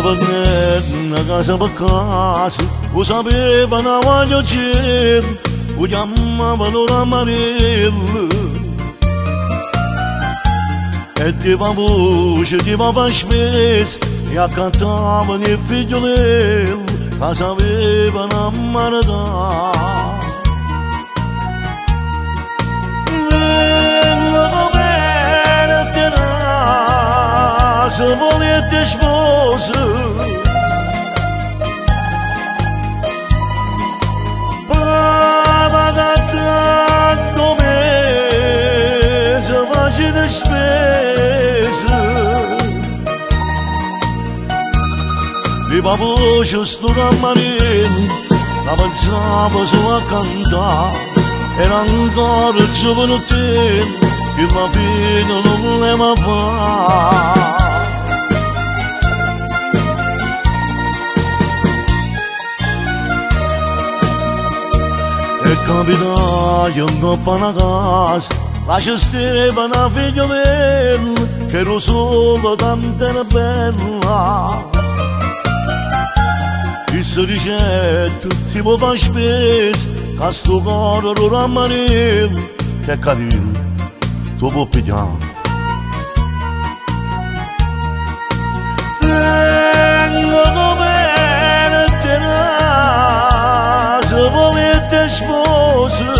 bagnet na casa bakas Usapeva na voglio cil Udiamma valora amaril E ti va voce, ti va vaspes E accantavan i figliolel Casa avevano ammarata Vengo come te se volete sposa Pava da tanto mese facile spesa Viva voce sto cammarino la pensavo solo a cantare Era ancora giovanotto che la fine non voleva fare E capitai un coppa una casa Lascia steva una figliolella Che ero solo tanto era bella E se ricetto ti può fare spesa Che sto cuore ora amarello Che carino tu puoi pigliare Tengo come te se volete sposa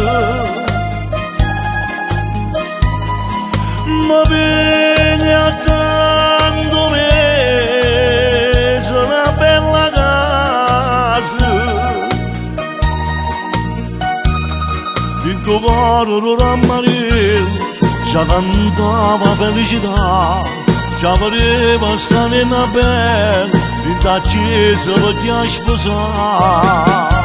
Ma piglia tanto mese una bella casa Il tuo cuore ora amarello Già cantava felicità Già pareva stare in bella In ta chiesa per ti sposare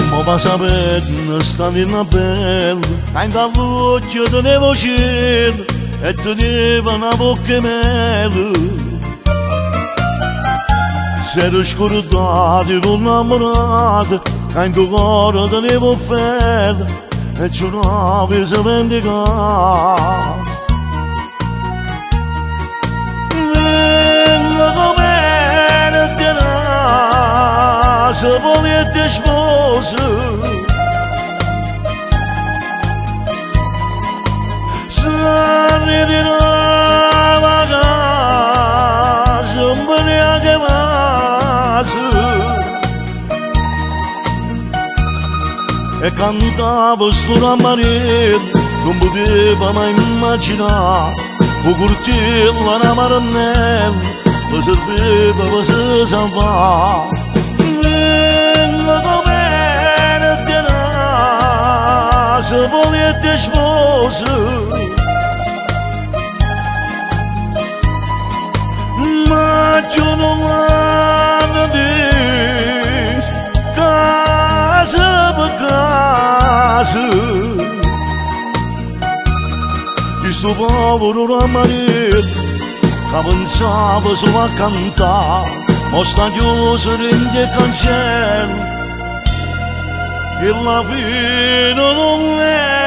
Ma va sapere stare in bella In ta luce tenevo cielo E teneva una bocca mele S'ero scordati con innamorata Che in tuo cuore tenevo fede E giuravi se vendicare Vengo come te se volete sposa Se arrivi una vacanza un po' neanche E cantavo sto rammarello Non poteva mai immaginare Un curtello, una maranella Mi serviva per se salvare Vengo come te se volete sposa Ma io non l'hanno visto Casa per casa Di sto povero rammarello Che pensava solo a cantare Ma sta chiuso rende e cancello E la fine non è